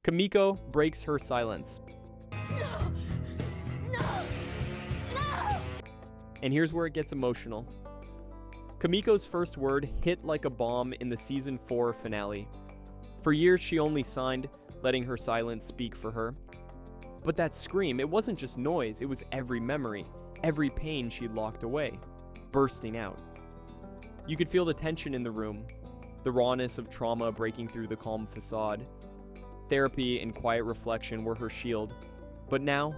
Kimiko breaks her silence. No! No! No! And here's where it gets emotional. Kimiko's first word hit like a bomb in the Season 4 finale. For years, she only signed, letting her silence speak for her. But that scream, it wasn't just noise, it was every memory, every pain she'd locked away, bursting out. You could feel the tension in the room, the rawness of trauma breaking through the calm facade. Therapy and quiet reflection were her shield, but now,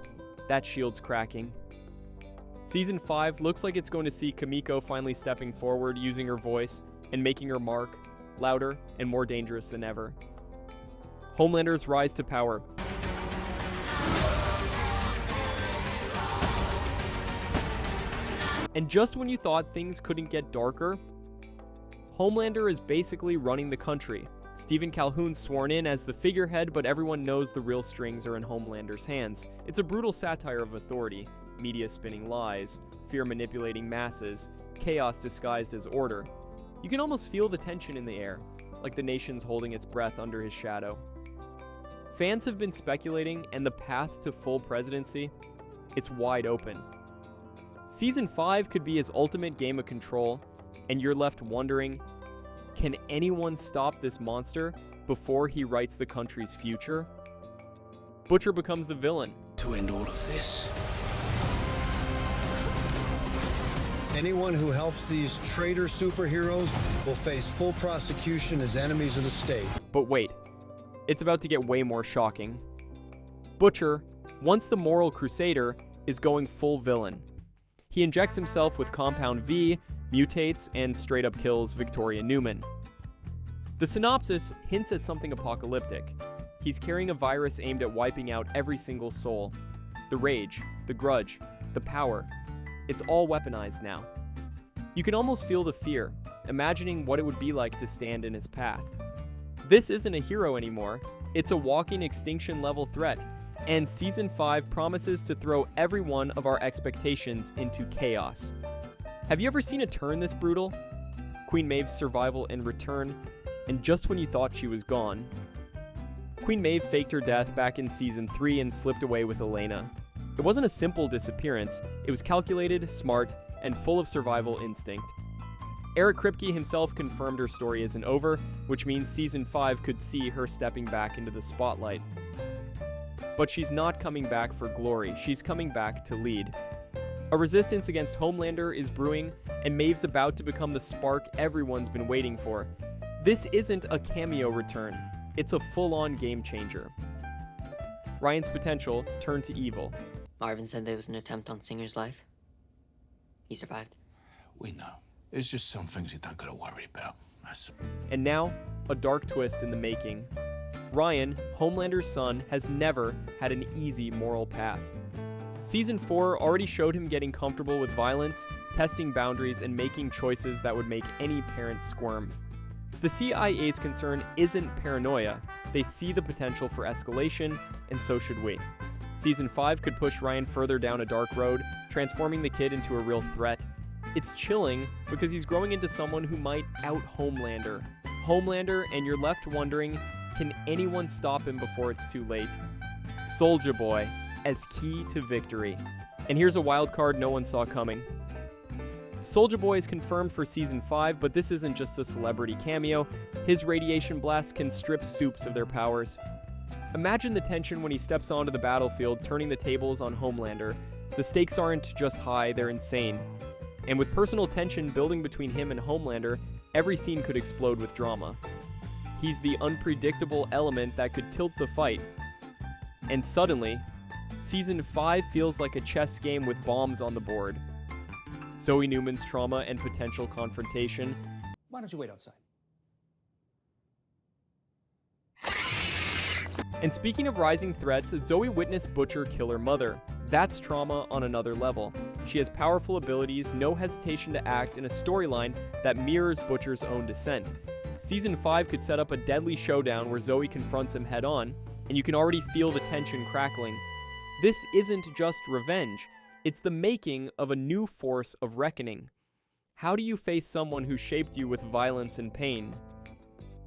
that shield's cracking. Season 5 looks like it's going to see Kimiko finally stepping forward, using her voice, and making her mark, louder and more dangerous than ever. Homelander's rise to power. And just when you thought things couldn't get darker, Homelander is basically running the country. Stephen Calhoun's sworn in as the figurehead, but everyone knows the real strings are in Homelander's hands. It's a brutal satire of authority, media spinning lies, fear manipulating masses, chaos disguised as order. You can almost feel the tension in the air, like the nation's holding its breath under his shadow. Fans have been speculating, and the path to full presidency, it's wide open. Season 5 could be his ultimate game of control, and you're left wondering, can anyone stop this monster before he writes the country's future? Butcher becomes the villain. To end all of this. Anyone who helps these traitor superheroes will face full prosecution as enemies of the state. But wait, it's about to get way more shocking. Butcher, once the moral crusader, is going full villain. He injects himself with Compound V, mutates, and straight up kills Victoria Newman. The synopsis hints at something apocalyptic. He's carrying a virus aimed at wiping out every single soul. The rage, the grudge, the power. It's all weaponized now. You can almost feel the fear, imagining what it would be like to stand in his path. This isn't a hero anymore, it's a walking extinction-level threat, and Season 5 promises to throw every one of our expectations into chaos. Have you ever seen a turn this brutal? Queen Maeve's survival and return, and just when you thought she was gone. Queen Maeve faked her death back in Season 3 and slipped away with Elena. It wasn't a simple disappearance, it was calculated, smart, and full of survival instinct. Eric Kripke himself confirmed her story isn't over, which means Season 5 could see her stepping back into the spotlight. But she's not coming back for glory, she's coming back to lead. A resistance against Homelander is brewing, and Maeve's about to become the spark everyone's been waiting for. This isn't a cameo return, it's a full-on game changer. Ryan's potential turned to evil. Marvin said there was an attempt on Singer's life. He survived. We know. It's just some things you don't gotta worry about. And now, a dark twist in the making. Ryan, Homelander's son, has never had an easy moral path. Season 4 already showed him getting comfortable with violence, testing boundaries, and making choices that would make any parent squirm. The CIA's concern isn't paranoia. They see the potential for escalation, and so should we. Season 5 could push Ryan further down a dark road, transforming the kid into a real threat. It's chilling because he's growing into someone who might out-Homelander. Homelander, and you're left wondering, can anyone stop him before it's too late? Soulja Boy, as key to victory. And here's a wild card no one saw coming. Soulja Boy is confirmed for Season 5, but this isn't just a celebrity cameo. His radiation blast can strip supes of their powers. Imagine the tension when he steps onto the battlefield, turning the tables on Homelander. The stakes aren't just high, they're insane. And with personal tension building between him and Homelander, every scene could explode with drama. He's the unpredictable element that could tilt the fight. And suddenly, Season 5 feels like a chess game with bombs on the board. Zoe Newman's trauma and potential confrontation. Why don't you wait outside? And speaking of rising threats, Zoe witnessed Butcher kill her mother. That's trauma on another level. She has powerful abilities, no hesitation to act, and a storyline that mirrors Butcher's own descent. Season 5 could set up a deadly showdown where Zoe confronts him head-on, and you can already feel the tension crackling. This isn't just revenge, it's the making of a new force of reckoning. How do you face someone who shaped you with violence and pain?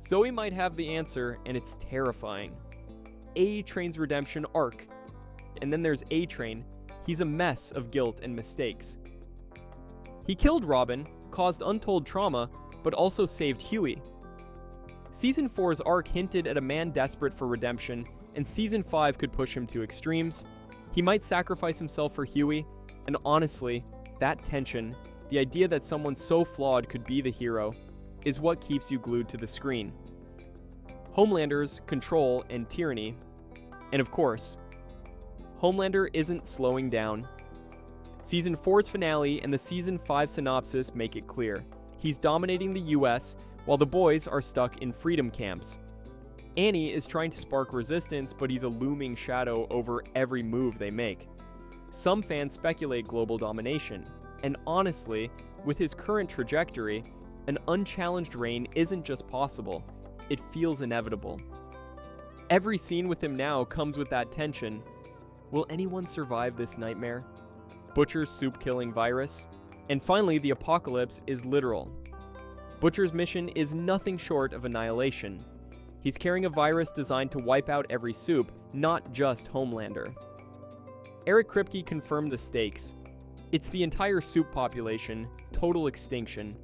Zoe might have the answer, and it's terrifying. A-Train's redemption arc. And then there's A-Train. He's a mess of guilt and mistakes. He killed Robin, caused untold trauma, but also saved Huey. Season 4's arc hinted at a man desperate for redemption, and Season 5 could push him to extremes. He might sacrifice himself for Huey, and honestly, that tension, the idea that someone so flawed could be the hero, is what keeps you glued to the screen. Homelander's control and tyranny. And of course, Homelander isn't slowing down. Season 4's finale and the Season 5 synopsis make it clear. He's dominating the US, while the boys are stuck in freedom camps. Annie is trying to spark resistance, but he's a looming shadow over every move they make. Some fans speculate global domination, and honestly, with his current trajectory, an unchallenged reign isn't just possible, it feels inevitable. Every scene with him now comes with that tension. Will anyone survive this nightmare? Butcher's supe-killing virus? And finally, the apocalypse is literal. Butcher's mission is nothing short of annihilation. He's carrying a virus designed to wipe out every supe, not just Homelander. Eric Kripke confirmed the stakes. It's the entire supe population, total extinction.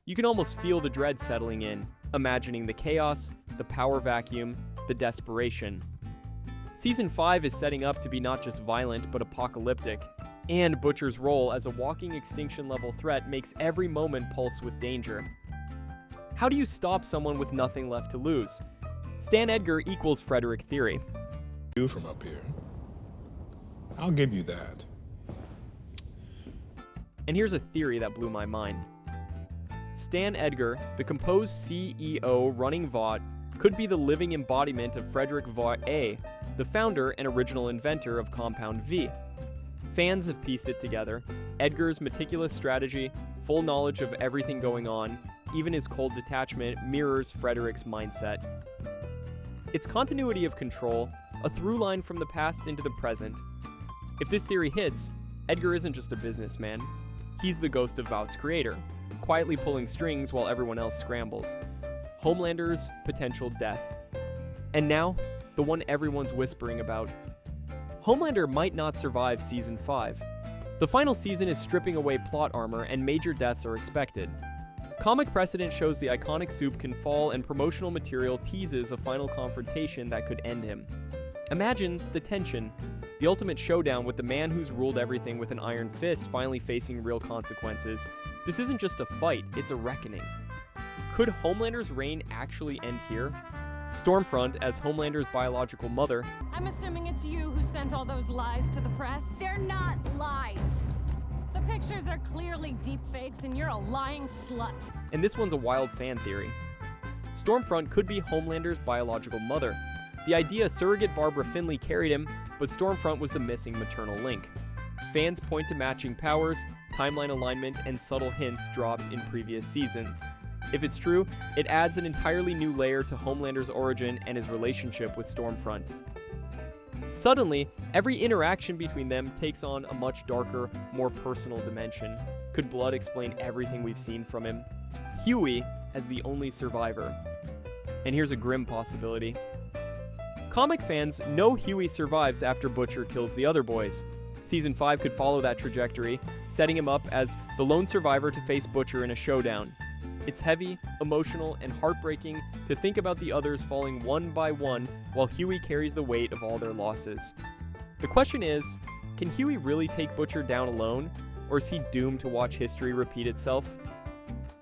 You can almost feel the dread settling in, imagining the chaos, the power vacuum, the desperation. Season 5 is setting up to be not just violent, but apocalyptic. And Butcher's role as a walking extinction-level threat makes every moment pulse with danger. How do you stop someone with nothing left to lose? Stan Edgar equals Frederick Theory. You from up here. I'll give you that. And here's a theory that blew my mind. Stan Edgar, the composed CEO running Vought, could be the living embodiment of Frederick Vought A, the founder and original inventor of Compound V. Fans have pieced it together. Edgar's meticulous strategy, full knowledge of everything going on, even his cold detachment mirrors Frederick's mindset. It's continuity of control, a through line from the past into the present. If this theory hits, Edgar isn't just a businessman. He's the ghost of Vought's creator, quietly pulling strings while everyone else scrambles. Homelander's potential death. And now, the one everyone's whispering about. Homelander might not survive Season 5. The final season is stripping away plot armor and major deaths are expected. Comic precedent shows the iconic supe can fall and promotional material teases a final confrontation that could end him. Imagine the tension, the ultimate showdown with the man who's ruled everything with an iron fist finally facing real consequences. This isn't just a fight, it's a reckoning. Could Homelander's reign actually end here? Stormfront, as Homelander's biological mother, I'm assuming it's you who sent all those lies to the press? They're not lies. The pictures are clearly deepfakes and you're a lying slut. and this one's a wild fan theory. Stormfront could be Homelander's biological mother. The idea surrogate Barbara Finley carried him, but Stormfront was the missing maternal link. Fans point to matching powers, timeline alignment, and subtle hints dropped in previous seasons. If it's true, it adds an entirely new layer to Homelander's origin and his relationship with Stormfront. Suddenly, every interaction between them takes on a much darker, more personal dimension. Could blood explain everything we've seen from him? Huey as the only survivor. And here's a grim possibility. Comic fans know Huey survives after Butcher kills the other boys. Season 5 could follow that trajectory, setting him up as the lone survivor to face Butcher in a showdown. It's heavy, emotional, and heartbreaking to think about the others falling one by one while Huey carries the weight of all their losses. The question is, can Huey really take Butcher down alone, or is he doomed to watch history repeat itself?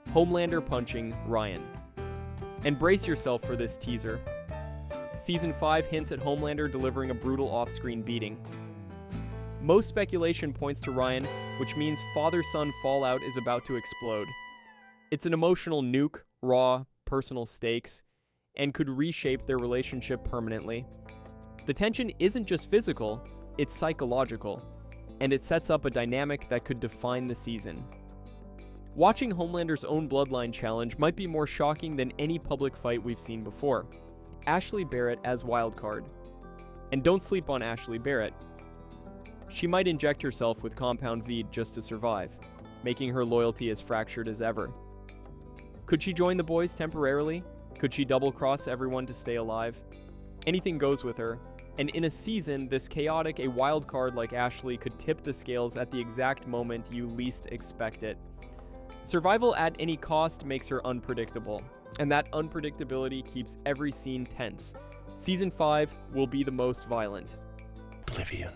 Homelander punching Ryan. And brace yourself for this teaser. Season 5 hints at Homelander delivering a brutal off-screen beating. Most speculation points to Ryan, which means father-son fallout is about to explode. It's an emotional nuke, raw, personal stakes, and could reshape their relationship permanently. The tension isn't just physical, it's psychological, and it sets up a dynamic that could define the season. Watching Homelander's own bloodline challenge might be more shocking than any public fight we've seen before. Ashley Barrett as wildcard. And don't sleep on Ashley Barrett. She might inject herself with Compound V just to survive, making her loyalty as fractured as ever. Could she join the boys temporarily? Could she double-cross everyone to stay alive? Anything goes with her, and in a season this chaotic, a wild card like Ashley could tip the scales at the exact moment you least expect it. Survival at any cost makes her unpredictable, and that unpredictability keeps every scene tense. Season 5 will be the most violent. Oblivion.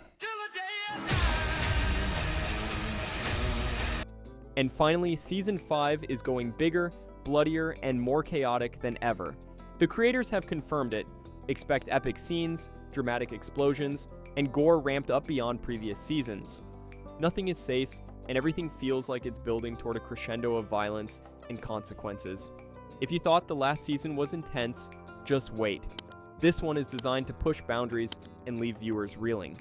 And finally, Season 5 is going bigger, bloodier, and more chaotic than ever. The creators have confirmed it. Expect epic scenes, dramatic explosions, and gore ramped up beyond previous seasons. Nothing is safe, and everything feels like it's building toward a crescendo of violence and consequences. If you thought the last season was intense, just wait. This one is designed to push boundaries and leave viewers reeling.